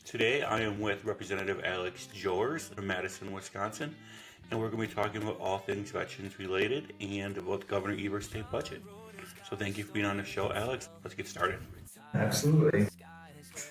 Today I am with Representative Alex Joers of Madison, Wisconsin, and we're going to be talking about all things veterans related and about Governor Evert's state budget. So thank you for being on the show, Alex. Let's get started. Absolutely.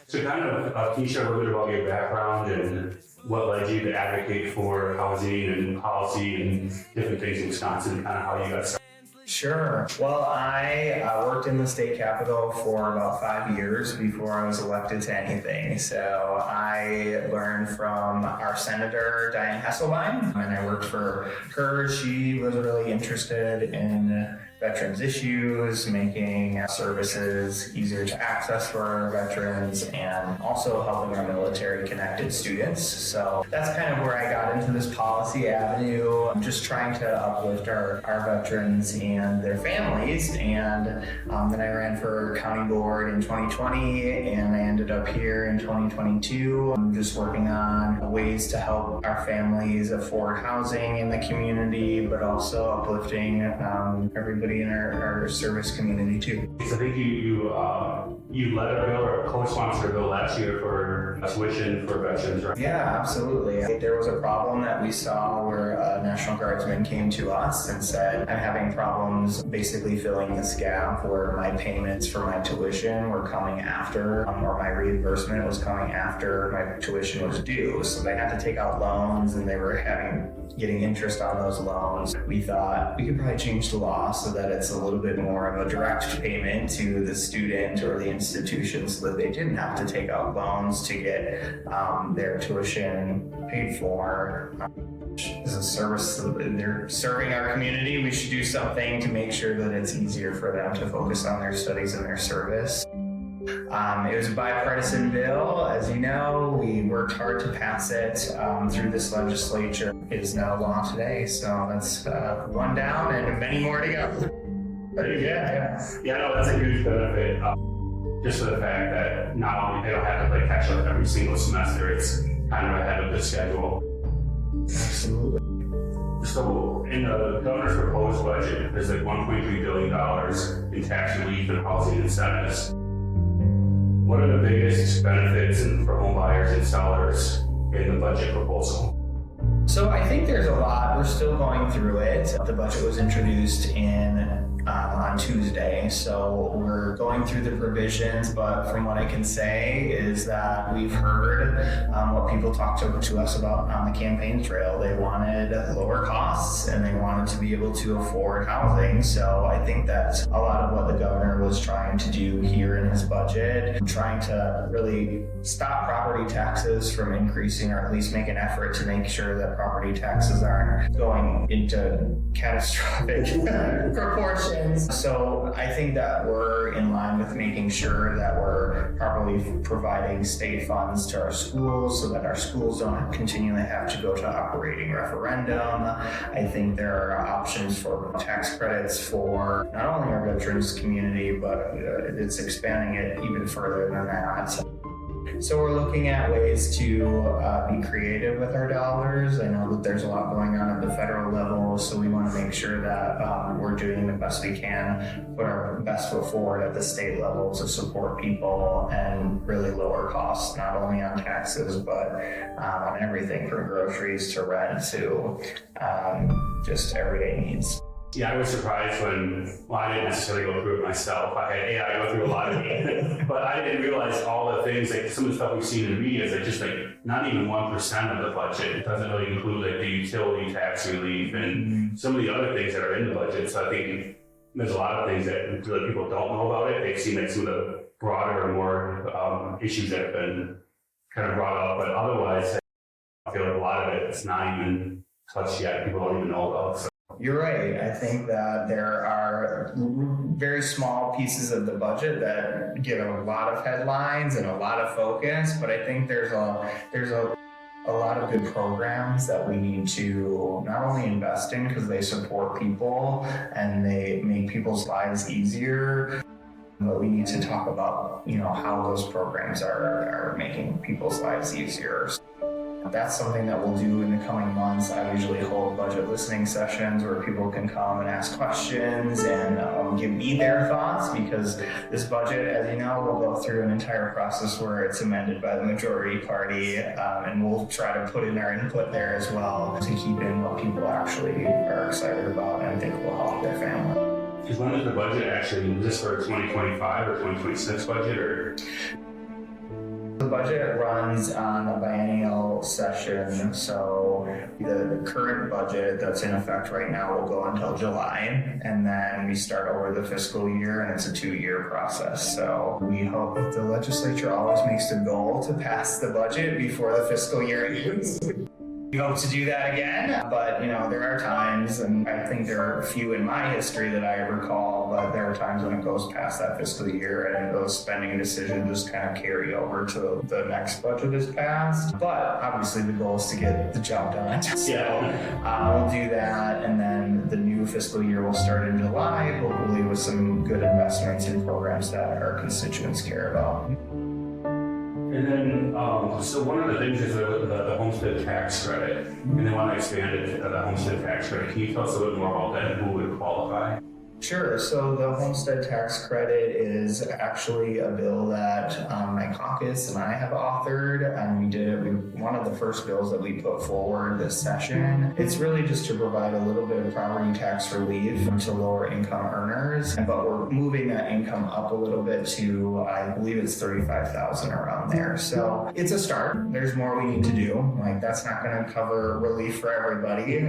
So can you share a little bit about your background and what led you to advocate for housing and policy and different things in Wisconsin, kind of how you got started? Sure. Well, I worked in the state capitol for about 5 years before I was elected to anything. So I learned from our Senator, Diane Hesselbein, and I worked for her. She was really interested in veterans issues, making services easier to access for our veterans, and also helping our military-connected students. So that's kind of where I got into this policy avenue. I'm just trying to uplift our veterans and their families. And then I ran for county board in 2020, and I ended up here in 2022. I'm just working on ways to help our families afford housing in the community, but also uplifting everybody in our service community too. So I think you led a bill or co-sponsored a bill last year for tuition for veterans, right? Yeah, absolutely. There was a problem that we saw where a National Guardsman came to us and said, I'm having problems basically filling this gap where my payments for my tuition were coming after, or my reimbursement was coming after my tuition was due. So they had to take out loans and they were getting interest on those loans. We thought we could probably change the law so that it's a little bit more of a direct payment to the student or the institution so that they didn't have to take out loans to get their tuition paid for. As a service, they're serving our community. We should do something to make sure that it's easier for them to focus on their studies and their service. It was a bipartisan bill. As you know, we worked hard to pass it through this legislature. It is now law today, so that's one down and many more to go. Yeah, no, that's a huge benefit. Just for the fact that not only they don't have to catch up every single semester, it's kind of ahead of the schedule. Absolutely. So in the governor's proposed budget, there's like $1.3 billion in tax relief and housing incentives. What are the biggest benefits for home buyers and sellers in the budget proposal? So I think there's a lot. We're still going through it. The budget was introduced on Tuesday, so we're going through the provisions, but from what I can say is that we've heard what people talked to us about on the campaign trail. They wanted lower costs and they wanted to be able to afford housing. So I think that's a lot of what the governor was trying to do here in his budget, trying to really stop property taxes from increasing, or at least make an effort to make sure that property taxes aren't going into catastrophic proportions. So I think that we're in line with making sure that we're properly providing state funds to our schools so that our schools don't continually have to go to operating referendum. I think there are options for tax credits for not only our veterans community, but it's expanding it even further than that. So we're looking at ways to be creative with our dollars. I know that there's a lot going on at the federal level, so we want to make sure that we're doing the best we can, put our best foot forward at the state level to support people and really lower costs, not only on taxes, but on everything from groceries to rent to just everyday needs. Yeah, I was surprised I didn't necessarily go through it myself. I had AI go through a lot of it, but I didn't realize all the things, like some of the stuff we've seen in the media is like just like not even 1% of the budget. It doesn't really include like the utility tax relief and some of the other things that are in the budget. So I think there's a lot of things that people don't know about it. They've seen like some of the broader and more issues that have been kind of brought up, but otherwise I feel like a lot of it is not even touched yet. People don't even know about. So. You're right. I think that there are very small pieces of the budget that get a lot of headlines and a lot of focus, but I think there's a lot of good programs that we need to not only invest in because they support people and they make people's lives easier, but we need to talk about, how those programs are making people's lives easier. That's something that we'll do in the coming months. I usually hold budget listening sessions where people can come and ask questions and give me their thoughts, because this budget, as you know, will go through an entire process where it's amended by the majority party, and we'll try to put in our input there as well to keep in what people actually are excited about and think will help their family. Because when is the budget actually, is this for 2025 or 2026 budget, or? The budget runs on a biennial session, so the current budget that's in effect right now will go until July, and then we start over the fiscal year, and it's a 2-year process. So we hope the legislature always makes the goal to pass the budget before the fiscal year ends. We hope to do that again, but there are times, and I think there are a few in my history that I recall, but there are times when it goes past that fiscal year and those spending decisions just kind of carry over to the next budget is passed. But obviously the goal is to get the job done. So we'll do that, and then the new fiscal year will start in July, hopefully with some good investments in programs that our constituents care about. And then, so one of the things is the homestead tax credit, and they want to expand it to the homestead tax credit. Can you tell us a little more about that and who would qualify? Sure. So the homestead tax credit is actually a bill that my caucus and I have authored, and we did it. One of the first bills that we put forward this session. It's really just to provide a little bit of property tax relief to lower income earners, but we're moving that income up a little bit to, I believe it's $35,000 around there. So it's a start. There's more we need to do. That's not going to cover relief for everybody.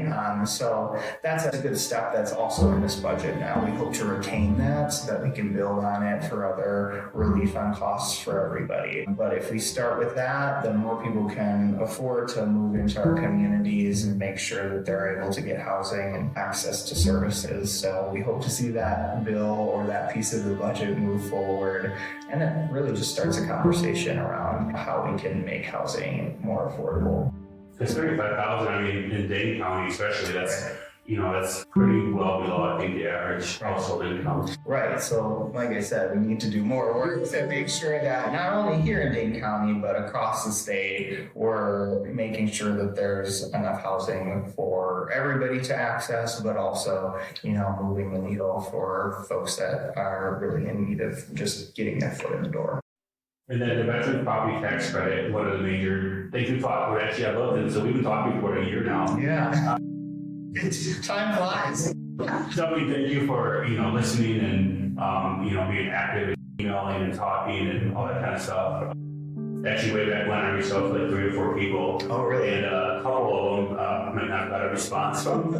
So that's a good step that's also in this budget now. We hope to retain that so that we can build on it for other relief on costs for everybody. But if we start with that, then more people can afford to move into our communities and make sure that they're able to get housing and access to services. So we hope to see that bill or that piece of the budget move forward. And it really just starts a conversation around how we can make housing more affordable. Because $35,000, I mean, in Dane County especially, that's pretty well below, I think, the average household income. Right. So, like I said, we need to do more work to make sure that not only here in Dane County, but across the state, we're making sure that there's enough housing for everybody to access, but also, moving the needle for folks that are really in need of just getting their foot in the door. And then the veteran property tax credit, one of the major things we talked about, actually, I love it. So we've been talking for a year now. Yeah. Time flies. Definitely thank you for, listening and, being active and emailing and talking and all that kind of stuff. Actually, way back when I reached out to 3 or 4 people. Oh, really? And a couple of them might not have got a response. One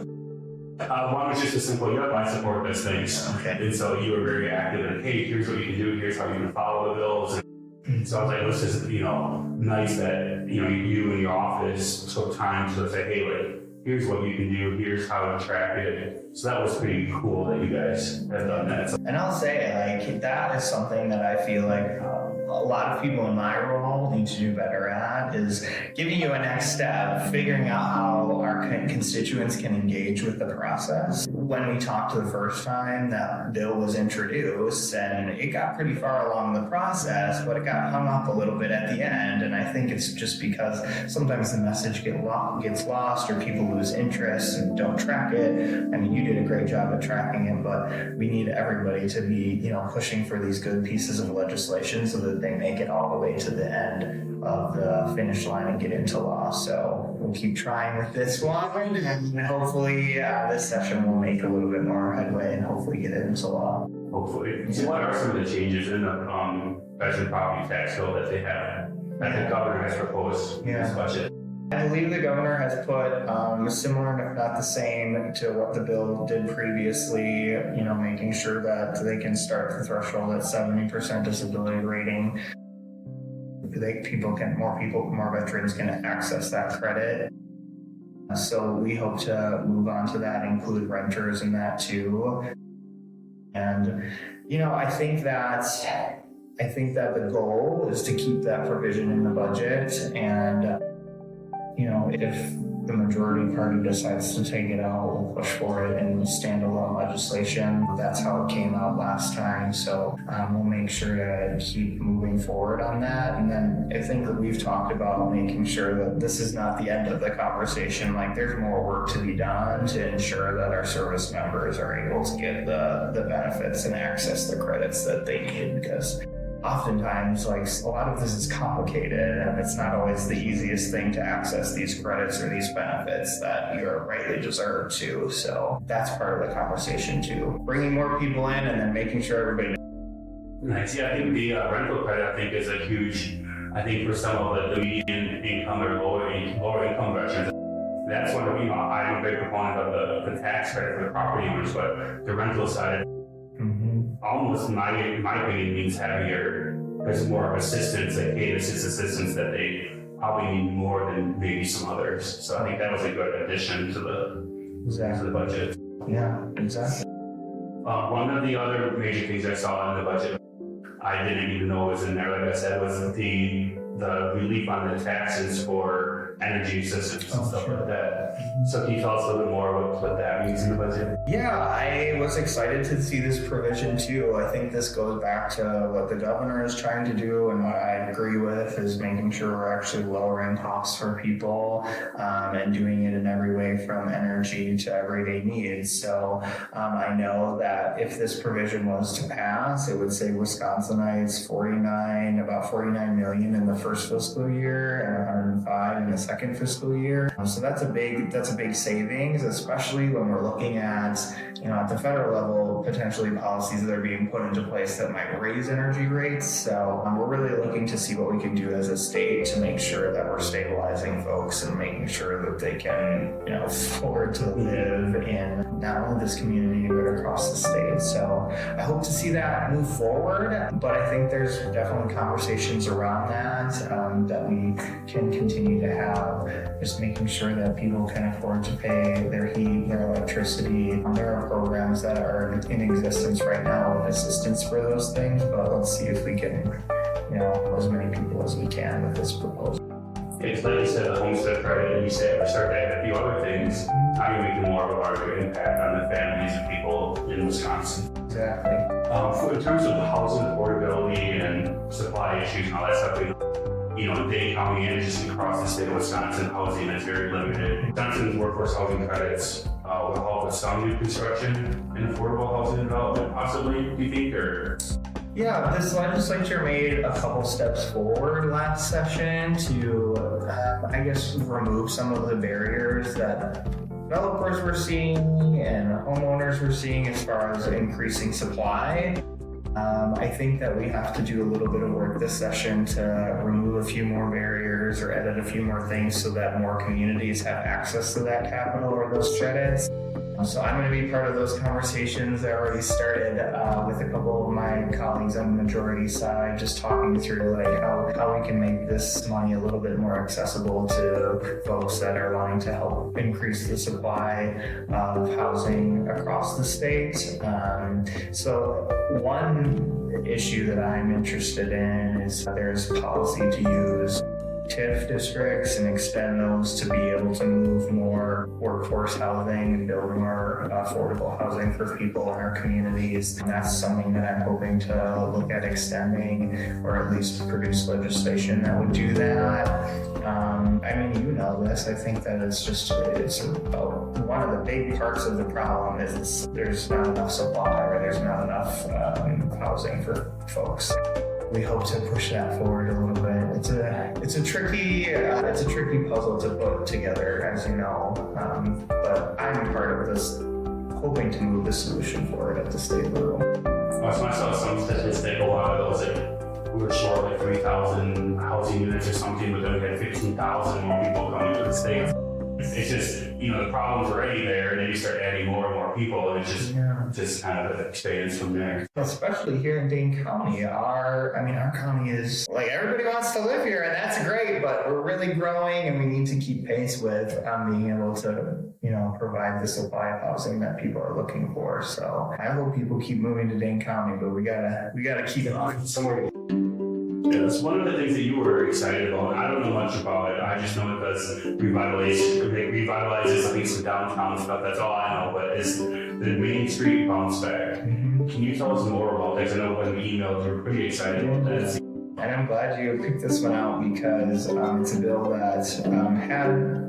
was just a simple, I support those things. Okay. And so you were very active and, hey, here's what you can do, here's how you can follow the bills. And so I was like, this is, nice that, you and your office took time to say, hey, here's what you can do, here's how to track it. So that was pretty cool that you guys have done that. And I'll say, that is something that I feel like a lot of people in my role need to do better at, is giving you a next step, figuring out how our constituents can engage with the process. When we talked the first time, that bill was introduced, and it got pretty far along the process, but it got hung up a little bit at the end. And I think it's just because sometimes the message gets lost, or people lose interest and don't track it. I mean, you did a great job at tracking it, but we need everybody to be, pushing for these good pieces of legislation so that they make it all the way to the end of the finish line and get into law. So we'll keep trying with this one, and hopefully this session will make a little bit more headway and hopefully get it into law. Hopefully. So what are some of the changes in the veteran property tax bill that they have, that the governor has proposed in this budget? I believe the governor has put similar, if not the same, to what the bill did previously, making sure that they can start the threshold at 70% disability rating. More veterans can access that credit. So we hope to move on to that, include renters in that too. And, I think that the goal is to keep that provision in the budget, and if the majority party decides to take it out, we'll push for it in standalone legislation. That's how it came out last time. So we'll make sure to keep moving forward on that. And then I think that we've talked about making sure that this is not the end of the conversation. Like, there's more work to be done to ensure that our service members are able to get the benefits and access the credits that they need, because oftentimes, like, a lot of this is complicated and it's not always the easiest thing to access these credits or these benefits that you're rightly deserved to. So that's part of the conversation too. Bringing more people in and then making sure everybody knows. Nice. Yeah, I think the rental credit, I think, is a huge, I think for some of the median income or lower income veterans, that's what, I'm a big proponent of the tax credit for the property owners, but the rental side, almost in my opinion, means heavier. There's more of assistance, like paid assistance that they probably need more than maybe some others. So I think that was a good addition to the budget. Yeah, exactly. One of the other major things I saw in the budget, I didn't even know was in there, like I said, was the relief on the taxes for energy systems and stuff like that. So can you tell us a little bit more about what that means in the budget? Yeah, I was excited to see this provision too. I think this goes back to what the governor is trying to do, and what I agree with is making sure we're actually lowering costs for people and doing it in every way from energy to everyday needs. So I know that if this provision was to pass, it would save Wisconsinites about 49 million in the first fiscal year and 105 in the second fiscal year. So that's a big savings, especially when we're looking at, at the federal level, potentially policies that are being put into place that might raise energy rates. So we're really looking to see what we can do as a state to make sure that we're stabilizing folks and making sure that they can, afford to live in not only this community, but across the state. So I hope to see that move forward, but I think there's definitely conversations around that we can continue to have, just making sure that people can afford to pay their heat, their electricity. There are programs that are in existence right now with assistance for those things, but let's see if we can, as many people as we can with this proposal. It's like you said, the homestead credit, and you said we start to add a few other things. How do we make more of a larger impact on the families and people in Wisconsin? Exactly. In terms of housing affordability and supply issues and all that stuff, Dane County and just across the state of Wisconsin, housing is very limited. Wisconsin's workforce housing credits will help with some new construction and affordable housing development, possibly, do you think, or? Yeah, this legislature made a couple steps forward last session to, remove some of the barriers that developers were seeing and homeowners were seeing as far as increasing supply. I think that we have to do a little bit of work this session to remove a few more barriers or edit a few more things so that more communities have access to that capital or those credits. So I'm going to be part of those conversations. I already started with a couple of my colleagues on the majority side, just talking through how we can make this money a little bit more accessible to folks that are wanting to help increase the supply of housing across the state. So one issue that I'm interested in is there's policy to use TIF districts and extend those to be able to move more workforce housing and build more affordable housing for people in our communities. And that's something that I'm hoping to look at extending, or at least produce legislation that would do that. This. I think that it's about one of the big parts of the problem is there's not enough supply, or there's not enough housing for folks. We hope to push that forward a little bit. It's a tricky puzzle to put together, as you know. But I'm part of this, hoping to move the solution forward at the state level. So I saw some statistic a while ago that we were short like 3,000 housing units or something, but then we had 15,000 more people coming to the state. It's just, the problem's already there, and then you start adding more and more people, and it's just kind of expands from there. Especially here in Dane County, our county is like, everybody wants to live here, and that's great, but we're really growing, and we need to keep pace with being able to, provide the supply of housing that people are looking for. So I hope people keep moving to Dane County, but we gotta keep it on somewhere. It's one of the things that you were excited about. I don't know much about it. I just know it does revitalizes I think some downtown stuff. That's all I know. But it's the Main Street bounce back. Can you tell us more about this? I know when we emailed, you were pretty excited about that. And I'm glad you picked this one out because it's a bill that had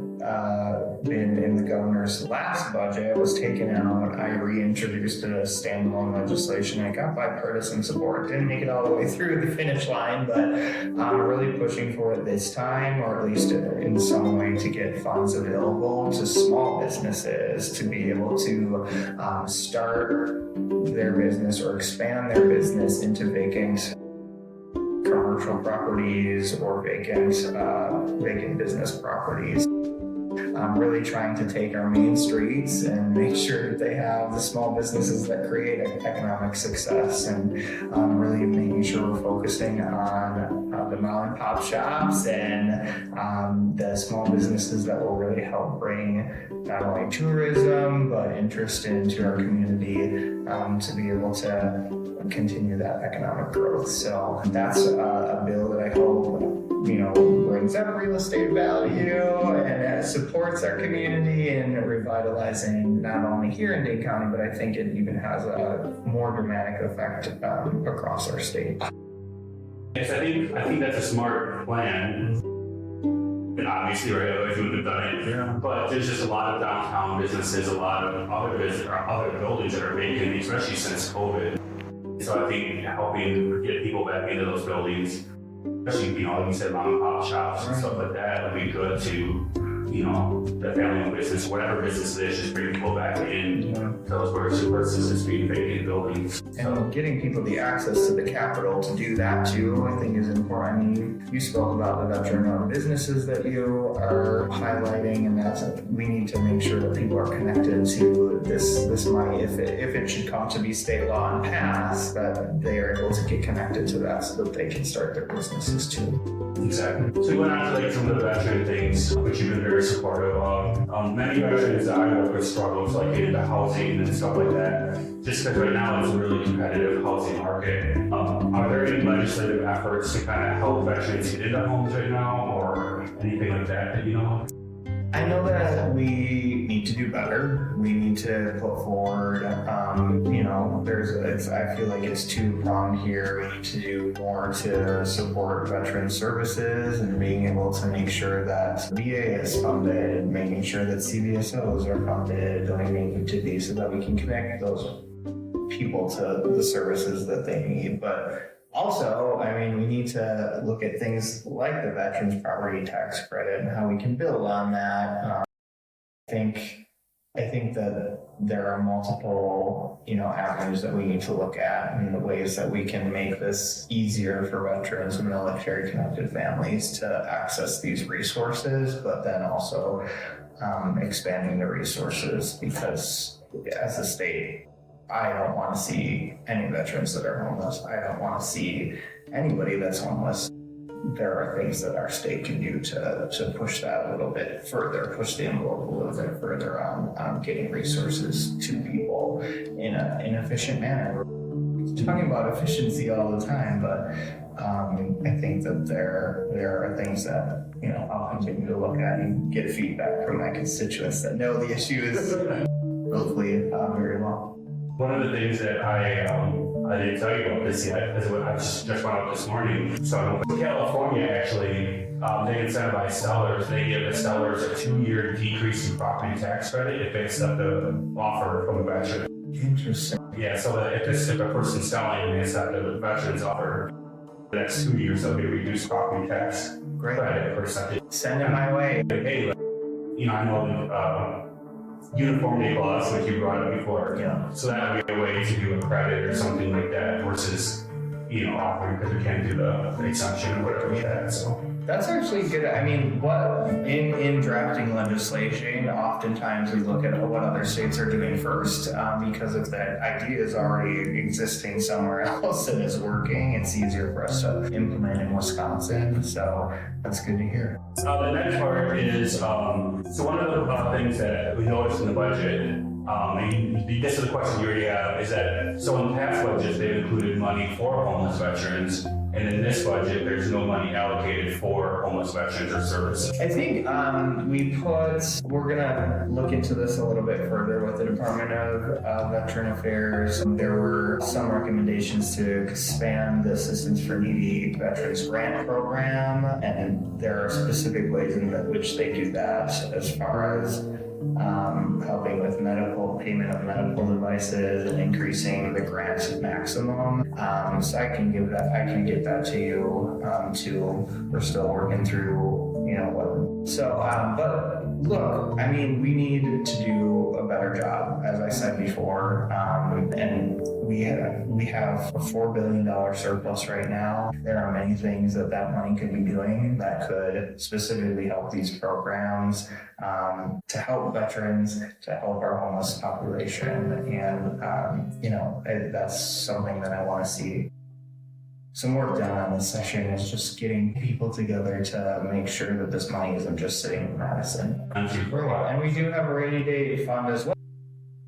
been in the governor's last budget, was taken out. I reintroduced it as standalone legislation. I got bipartisan support. Didn't make it all the way through the finish line, but I'm really pushing for it this time, or at least in some way to get funds available to small businesses to be able to start their business or expand their business into vacant commercial properties or vacant business properties. Really trying to take our main streets and make sure that they have the small businesses that create economic success, and really making sure we're focusing on the mom and pop shops and the small businesses that will really help bring not only tourism but interest into our community to be able to continue that economic growth. So that's a bill that I hope brings up real estate value and supports our community in revitalizing not only here in Dade County, but I think it even has a more dramatic effect across our state. Yes, I think that's a smart plan. And obviously, right, otherwise you wouldn't have done it. Yeah. But there's just a lot of downtown businesses, a lot of other buildings that are vacant, especially since COVID. So I think helping get people back into those buildings, especially, like you said, mom and pop shops and stuff like that, would be good to, the family business, whatever business it is, just bring people back in to those versus being vacant buildings. And getting people the access to the capital to do that too, I think is important. I mean, you spoke about the veteran-owned businesses that you are highlighting, and we need to make sure that people are connected to this money. If it should come to be state law and pass, that they are able to get connected to that so that they can start their businesses too. Exactly. So we went on to some of the veteran things, which you've been very supportive of. Many veterans that I work with struggles getting into housing and stuff like that. Just because right now it's a really competitive housing market. Are there any legislative efforts to kind of help veterans get into homes right now, or anything like that you know? I know that we need to do better. We need to put forward, I feel like it's two-pronged here. We need to do more to support veteran services and being able to make sure that VA is funded, making sure that CVSOs are funded the way they need to be so that we can connect those people to the services that they need. But also, we need to look at things like the Veterans Property Tax Credit and how we can build on that. I think that there are multiple, avenues that we need to look at and the ways that we can make this easier for veterans and military-connected families to access these resources, but then also expanding the resources, because as a state, I don't want to see any veterans that are homeless. I don't want to see anybody that's homeless. There are things that our state can do to push that a little bit further, push the envelope a little bit further on getting resources to people in an efficient manner. We're talking about efficiency all the time, but I think that there are things that I'll continue to look at and get feedback from my constituents that know the issues hopefully very well. One of the things that I didn't tell you about this yet, because I just went out this morning. So California actually, they incentivize sellers. They give the sellers a 2-year decrease in property tax credit if they accept the offer from a veteran. Interesting. Yeah, so that if a person's selling and they accept the veteran's offer, the next 2 years they'll get reduced property tax credit percentage. Send it my way. Hey, I know uniformity clause, like you brought up before. Yeah. So that would be a way to do a credit or something like that versus, offering, because we can't do the exemption or whatever we had. So that's actually good. In drafting legislation, oftentimes we look at what other states are doing first, because if that idea is already existing somewhere else and is working, it's easier for us to implement in Wisconsin. So that's good to hear. The next part is, so one of the things that we noticed in the budget, this is the question you already have, is that so in past budgets they've included money for homeless veterans, And in this budget, there's no money allocated for homeless veterans or services. I think we're gonna look into this a little bit further with the Department of Veteran Affairs. There were some recommendations to expand the Assistance for Needy Veterans Grant Program, and there are specific ways in which they do that as far as helping with payment of medical devices and increasing the grant maximum. So I can get that to you too. We're still working through, what. So, but look, I mean, we need to do a better job, as I said before, and we have a $4 billion surplus right now. There are many things that money could be doing that could specifically help these programs, to help veterans, to help our homeless population. And, that's something that I want to see some work done on this session, is just getting people together to make sure that this money isn't just sitting in Madison. And we do have a rainy day fund as well.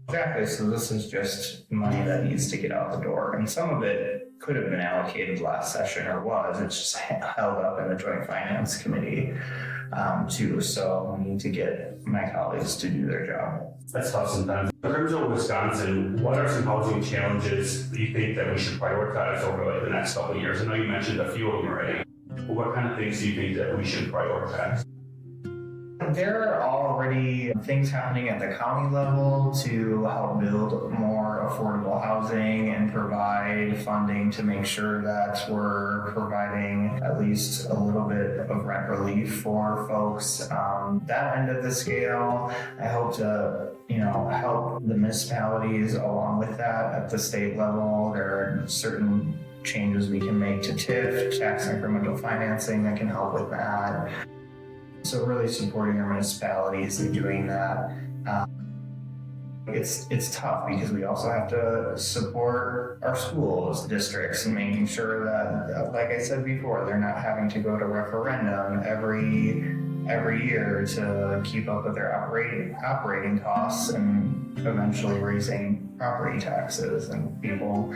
Exactly, so this is just money that needs to get out the door. And some of it could have been allocated last session, or was. It's just held up in the Joint Finance Committee too. So we need to get my colleagues to do their job. That's tough sometimes. In terms of Wisconsin, what are some housing challenges that you think that we should prioritize over the next couple of years? I know you mentioned a few of them already. But what kind of things do you think that we should prioritize? There are already things happening at the county level to help build more affordable housing and provide funding to make sure that we're providing at least a little bit of rent relief for folks. That end of the scale, I hope to help the municipalities along with that at the state level. There are certain changes we can make to TIF, tax incremental financing, that can help with that. So really supporting our municipalities in doing that. It's tough because we also have to support our schools, districts, and making sure that, like I said before, they're not having to go to referendum every year to keep up with their operating costs and eventually raising property taxes. And people,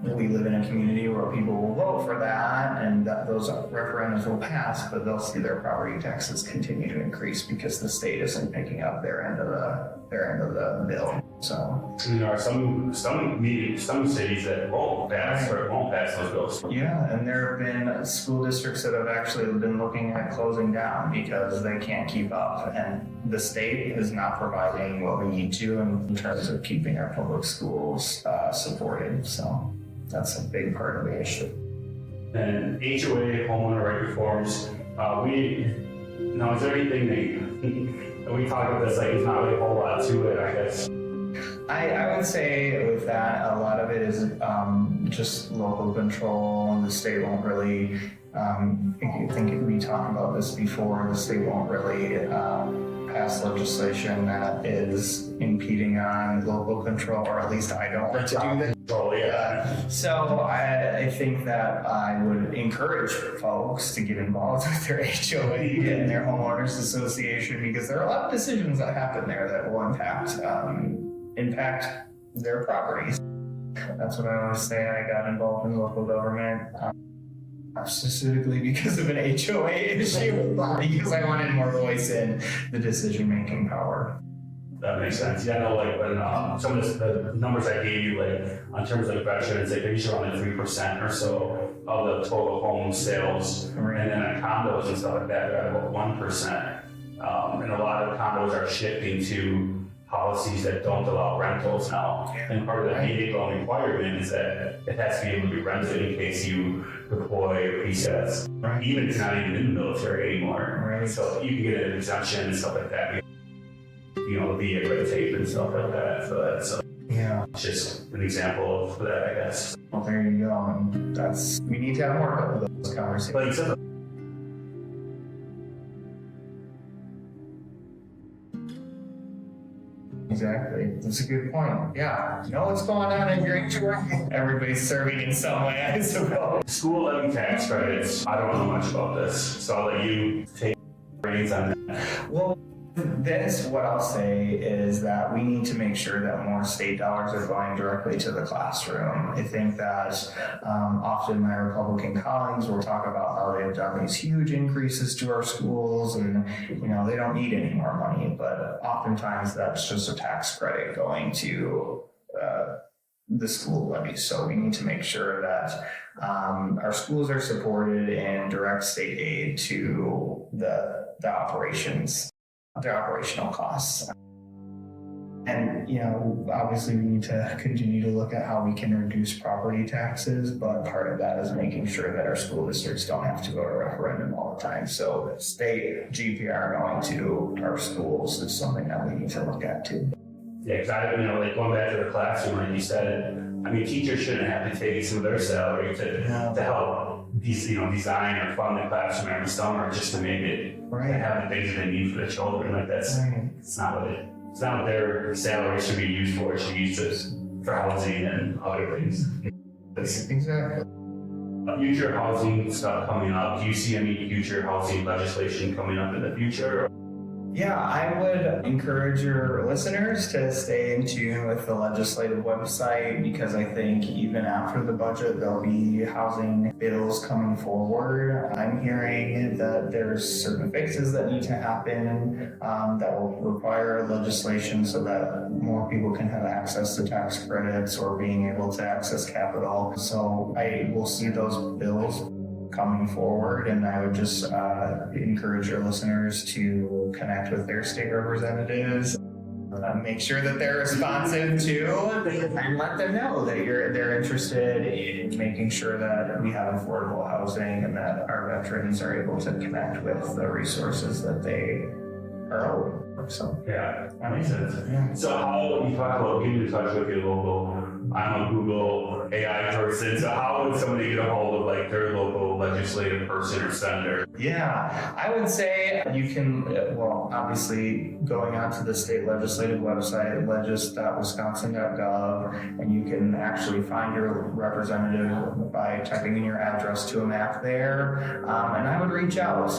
we live in a community where people will vote for that, and those referendums will pass, but they'll see their property taxes continue to increase because the state isn't picking up their end of the bill. So there are some cities that won't pass those bills. Yeah, and there have been school districts that have actually been looking at closing down because they can't keep up, and the state is not providing what we need to in terms of keeping our public schools supported. So that's a big part of the issue. And HOA, homeowner right reforms, is there anything that we talk about this, like, there's not really a whole lot to it, I guess? I would say with that, a lot of it is just local control. The state won't really, I think we talked about this before, the state won't really pass legislation that is impeding on local control, or at least I don't want to do that. So I think that I would encourage folks to get involved with their HOA and their homeowners association, because there are a lot of decisions that happen there that will impact their properties. That's what I always say. I got involved in local government specifically because of an HOA issue, because I wanted more voice in the decision-making power. That makes sense. Yeah, I know, like, when some of the numbers I gave you, like, in terms of veterans, like, they're usually around 3% or so of the total home sales. Right. And then on condos and stuff like that, they're at about 1%. And a lot of condos are shifting to policies that don't allow rentals now. And part of the VA requirement is that it has to be able to be rented in case you deploy or presets, even if you're not even in the military anymore. Right. So you can get an exemption and stuff like that. The red tape and stuff like that. So that's just an example of that, I guess. Well, there you go. And we need to have more of those conversations. Exactly. That's a good point. Yeah. You know what's going on in your HOA? Everybody's serving in some way, I suppose. School levy tax credits. I don't know much about this, so I'll let you take reins on that. Well, This, what I'll say is that we need to make sure that more state dollars are going directly to the classroom. I think that often my Republican colleagues will talk about how they've done these huge increases to our schools and, they don't need any more money, but oftentimes that's just a tax credit going to the school levy. So we need to make sure that our schools are supported in direct state aid to the operations, their operational costs. And, obviously we need to continue to look at how we can reduce property taxes, but part of that is making sure that our school districts don't have to go to referendum all the time. So state GPR going to our schools is something that we need to look at too. Yeah, because going back to the classroom, like you said, teachers shouldn't have to take some of their salary to help design or fund the classroom every summer just to make it right. To have the things that they need for the children. It's not what their salary should be used for. It should be used for housing and other things. Exactly. Future housing stuff coming up. Do you see any future housing legislation coming up in the future? Yeah, I would encourage your listeners to stay in tune with the legislative website, because I think even after the budget, there'll be housing bills coming forward. I'm hearing that there's certain fixes that need to happen that will require legislation so that more people can have access to tax credits or being able to access capital. So I will see those bills coming forward, and I would just encourage your listeners to connect with their state representatives, make sure that they're responsive to, and let them know that they're interested in making sure that we have affordable housing and that our veterans are able to connect with the resources that they are owed. So yeah, that makes sense. Yeah. So how you talk about getting in touch with your local, I'm a Google AI person, so how would somebody get a hold of their local legislative person or senator? Yeah, I would say you can, obviously going onto the state legislative website, legis.wisconsin.gov, and you can actually find your representative by typing in your address to a map there. And I would reach out.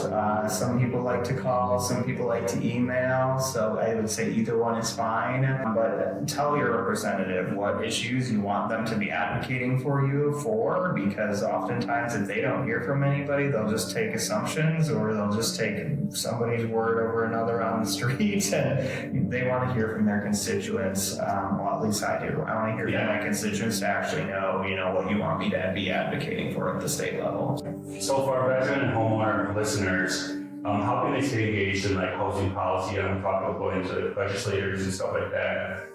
Some people like to call, some people like to email, so I would say either one is fine. But tell your representative what issues you want them to be advocating for you for, because oftentimes if they don't hear from anybody, they'll just take assumptions, or they'll just take somebody's word over another on the street, and they want to hear from their constituents. Well, at least I do. I want to hear from my constituents to actually know, what you want me to be advocating for at the state level. So for our veteran and homeowner listeners, how can they stay engaged in housing policy? I'm talking about going to legislators and stuff like that.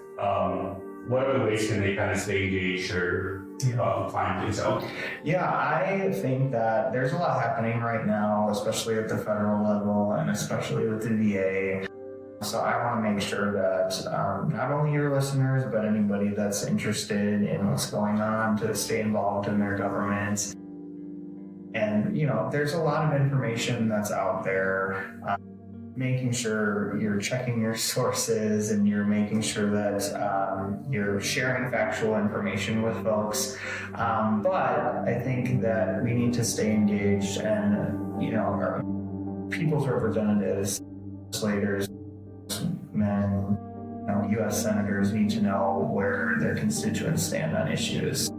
What other ways can they kind of stay engaged or find things out? Yeah, I think that there's a lot happening right now, especially at the federal level and especially with the VA. So I want to make sure that not only your listeners, but anybody that's interested in what's going on to stay involved in their government. And, there's a lot of information that's out there. Making sure you're checking your sources and you're making sure that you're sharing factual information with folks. But I think that we need to stay engaged, and, our people's representatives, legislators, men, U.S. senators need to know where their constituents stand on issues.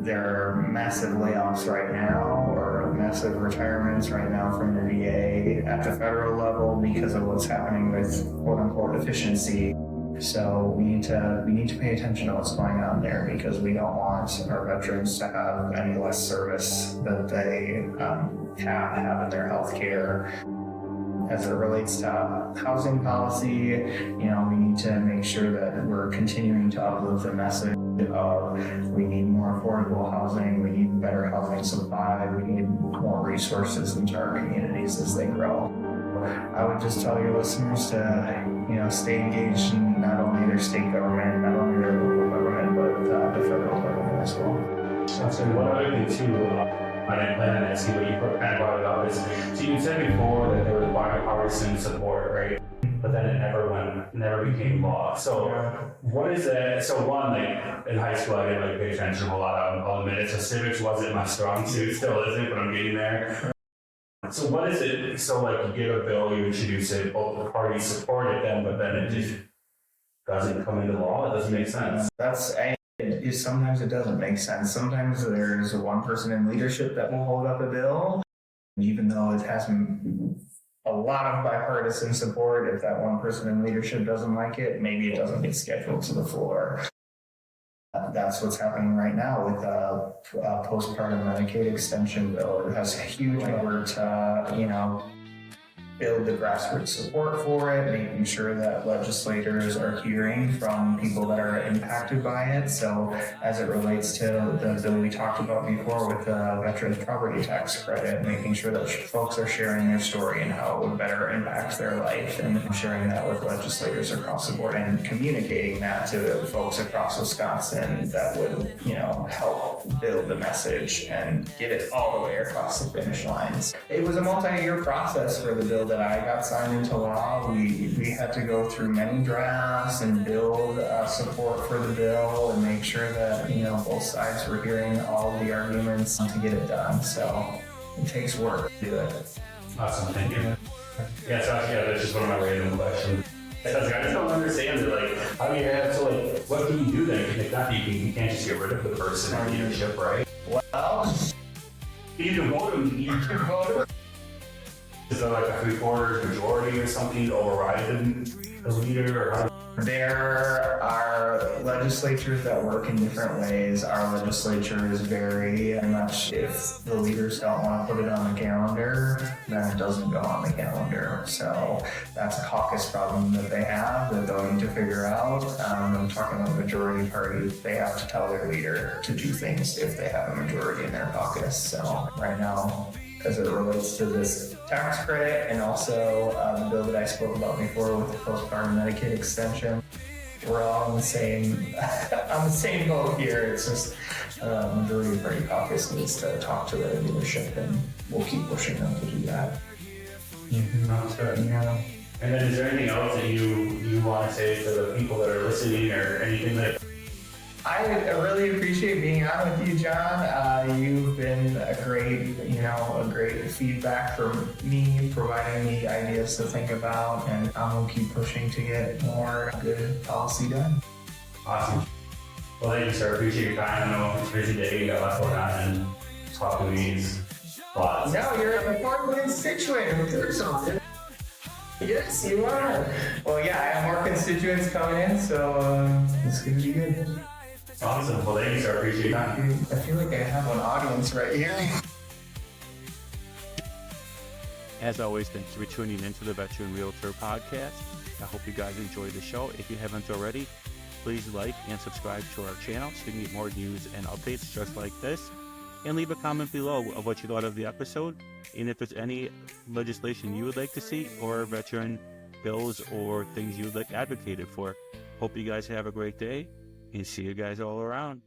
There are massive layoffs right now, or massive retirements right now from the VA at the federal level because of what's happening with quote-unquote efficiency. So we need to pay attention to what's going on there, because we don't want our veterans to have any less service that they have in their health care. As it relates to housing policy, we need to make sure that we're continuing to uplift the message of we need more affordable housing, we need better housing supply, we need more resources into our communities as they grow. I would just tell your listeners to, stay engaged in not only their state government, not only their local government, but the federal government as well. So one other thing too, I didn't plan on asking, but you kind of brought it up, is so you said before that there was bipartisan support, right? But then it never became law. So what is that? So one, in high school, I didn't pay attention a whole lot. I'll admit it. So civics wasn't my strong suit, still isn't, but I'm getting there. So what is it? So like you get a bill, you introduce it, both the parties support it then, but then it just doesn't come into law? It doesn't make sense. Sometimes it doesn't make sense. Sometimes there's one person in leadership that will hold up a bill, even though it has a lot of bipartisan support. If that one person in leadership doesn't like it, maybe it doesn't get scheduled to the floor. That's what's happening right now with a postpartum Medicaid extension bill. It has a huge effort to, build the grassroots support for it, making sure that legislators are hearing from people that are impacted by it. So as it relates to the bill we talked about before with the veteran property tax credit, making sure that folks are sharing their story and how it would better impact their life, and sharing that with legislators across the board and communicating that to folks across Wisconsin, that would, help build the message and get it all the way across the finish lines. It was a multi-year process for the bill that I got signed into law. We had to go through many drafts and build support for the bill and make sure that both sides were hearing all the arguments to get it done. So it takes work to do it. Awesome, thank you. Yeah, that's just one of my random questions. I just don't understand it. How do you have to what can you do then? You can't just get rid of the person in leadership, right? Well, you can vote them. You can vote them. Is there a 3/4 majority or something to override the leader? Or there are legislatures that work in different ways. Our legislature is very much, if the leaders don't want to put it on the calendar, then it doesn't go on the calendar. So that's a caucus problem that they have that they'll need to figure out. I'm talking about majority parties. They have to tell their leader to do things if they have a majority in their caucus. So right now, as it relates to this tax credit and also the bill that I spoke about before with the postpartum Medicaid extension, we're all on the same boat here. It's just majority party caucus needs to talk to their leadership, and we'll keep pushing them to do that. Sounds good. Yeah. And then is there anything else that you want to say to the people that are listening, or anything that... I really appreciate being on with you, John. You've been a great feedback for me, providing me ideas to think about, and I'm going to keep pushing to get more good policy done. Awesome. Well, thank you, sir. Appreciate your time. I know it's a busy day. You got a lot going on, and talking to me is a lot. No, you're an important constituent or something. Yes, you are. Well, yeah, I have more constituents coming in, so it's going to be good. Awesome. Well, thank you, sir. Appreciate your time. I feel like I have an audience right here. As always, thanks for tuning into the Veteran Realtor Podcast. I hope you guys enjoyed the show. If you haven't already, please like and subscribe to our channel so you can get more news and updates just like this. And leave a comment below of what you thought of the episode, and if there's any legislation you would like to see, or veteran bills or things you would like advocated for. Hope you guys have a great day, and see you guys all around.